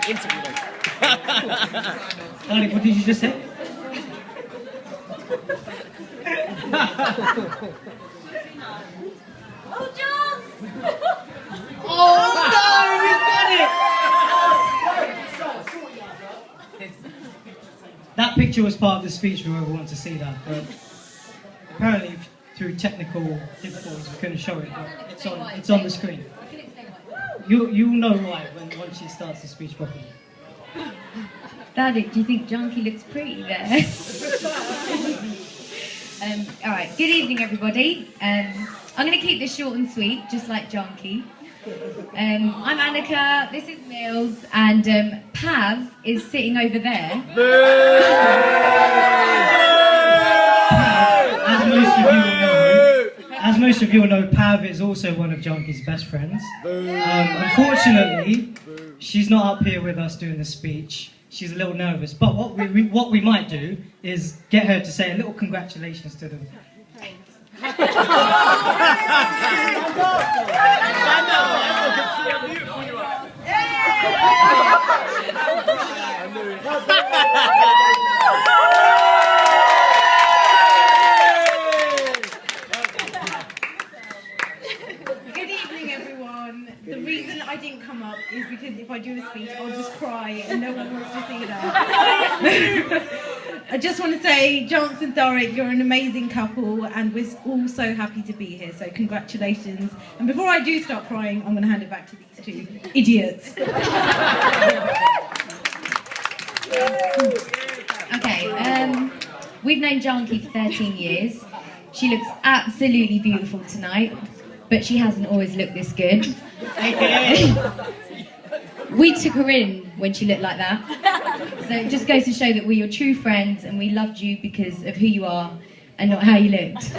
interview them. Tariq, what did you just say? Oh, John! Oh no, we got it! That picture was part of the speech, whoever wanted to see that, but apparently through technical difficulties we couldn't show it, but it's on the screen. You'll know why once she starts the speech properly. Tariq, do you think Janki looks pretty there? Alright, good evening everybody. I'm going to keep this short and sweet, just like Janki. I'm Annika, this is Mills, and Pav is sitting over there. As most of you will know, Pav is also one of Janki's best friends. Unfortunately, she's not up here with us doing the speech. She's a little nervous, but what we might do is get her to say a little congratulations to them. Good evening, everyone. The reason I didn't come up is because if I do a speech, I'll just cry and no one wants to see that. I just want to say, Janki and Tariq, you're an amazing couple, and we're all so happy to be here, so congratulations. And before I do start crying, I'm going to hand it back to these two idiots. Okay, we've known Janki for 13 years. She looks absolutely beautiful tonight, but she hasn't always looked this good. We took her in when she looked like that. So it just goes to show that we're your true friends and we loved you because of who you are and not how you looked.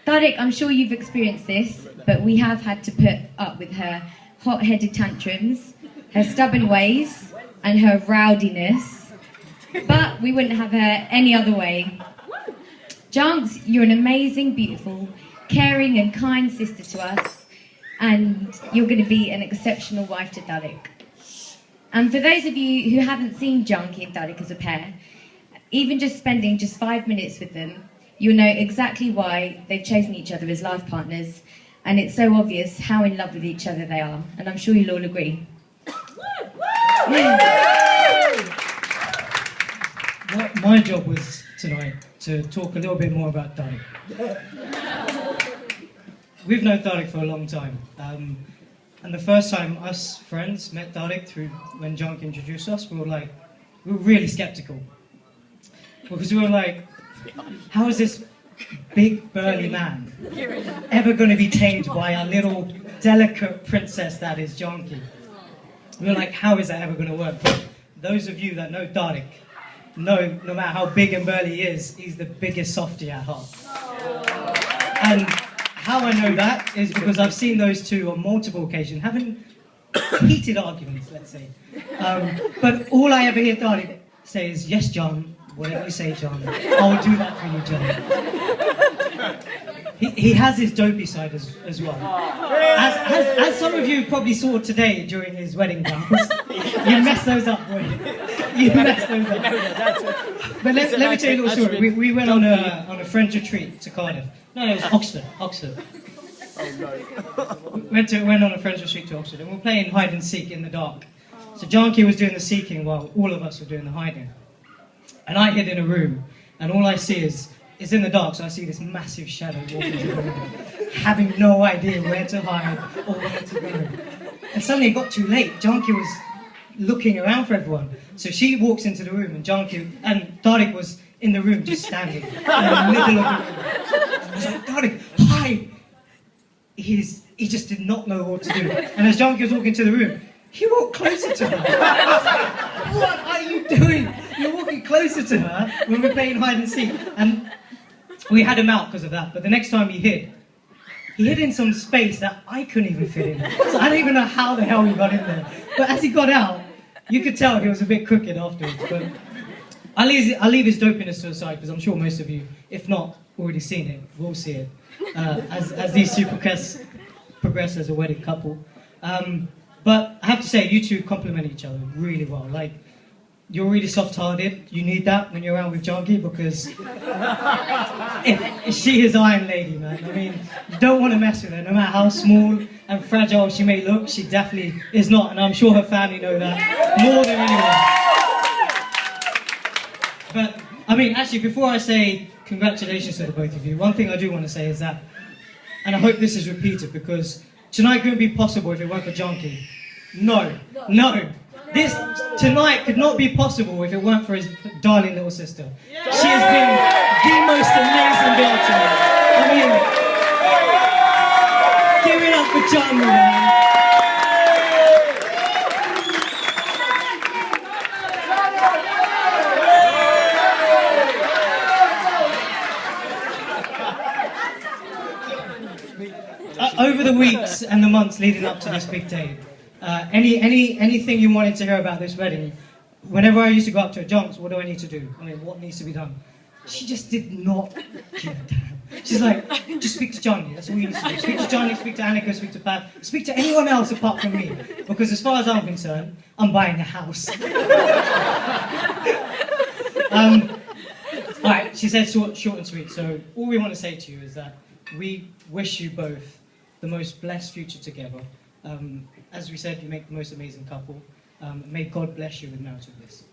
Tariq, I'm sure you've experienced this, but we have had to put up with her hot-headed tantrums, her stubborn ways, and her rowdiness. But we wouldn't have her any other way. Janki, you're an amazing, beautiful, caring and kind sister to us, and you're going to be an exceptional wife to Tariq. And for those of you who haven't seen Janki and Tariq as a pair, even just spending just 5 minutes with them, you'll know exactly why they've chosen each other as life partners, and it's so obvious how in love with each other they are, and I'm sure you'll all agree. My job was tonight to talk a little bit more about Tariq. We've known Tariq for a long time, and the first time us friends met Tariq through when Janki introduced us, we were really skeptical, because we were like, how is this big burly man ever going to be tamed by a little delicate princess that is Janki? We were like, how is that ever going to work? But those of you that know Tariq know, no matter how big and burly he is, he's the biggest softie at heart. And how I know that is because I've seen those two on multiple occasions, having heated arguments, let's say. But all I ever hear Tariq say is, yes, John, whatever you say, John, I'll do that for you, John. He has his dopey side as well. As some of you probably saw today during his wedding vows. You messed those up, boy. You messed those up. But let me tell you a little story. We went on a friend's retreat to Cardiff. No, it was Oxford. Oh no. Went on a friend's retreat to Oxford, and we were playing hide and seek in the dark. So Janki was doing the seeking while all of us were doing the hiding. And I hid in a room, and all I see is it's in the dark, so I see this massive shadow walking through the room, having no idea where to hide or where to go. And suddenly it got too late. Janki was looking around for everyone. So she walks into the room, and Tariq was in the room just standing in the middle of the room. I was like, Tariq, hide! He just did not know what to do. And as Janki was walking to the room, he walked closer to her. I was like, what are you doing? You're walking closer to her when we're playing hide and seek. And we had him out because of that. But the next time he hid in some space that I couldn't even fit in. So I don't even know how the hell he got in there. But as he got out, you could tell he was a bit crooked afterwards. But I'll leave his dopiness to the side, because I'm sure most of you, if not already seen it, will see it. As these two progress as a wedded couple. But I have to say, you two complement each other really well. Like, you're really soft-hearted. You need that when you're around with Janki because if she is Iron Lady, man. I mean, you don't want to mess with her. No matter how small and fragile she may look, she definitely is not. And I'm sure her family know that more than anyone. But, I mean, actually, before I say congratulations to the both of you, one thing I do want to say is that, and I hope this is repeated, because tonight couldn't be possible if it weren't for Janki. No. This tonight could not be possible if it weren't for his darling little sister. She has been the most amazing girl to me. I mean, give it up for Janki, man. Over the weeks and the months leading up to this big day, anything you wanted to hear about this wedding, whenever I used to go up to her, Jonks, what do I need to do? I mean, what needs to be done? She just did not give a damn. She's like, just speak to Johnny, that's all you need to do. Speak to Johnny, speak to Annika, speak to Pat, speak to anyone else apart from me. Because as far as I'm concerned, I'm buying a house. Alright, she said short and sweet, so all we want to say to you is that we wish you both the most blessed future together. As we said, you make the most amazing couple. May God bless you with marital bliss.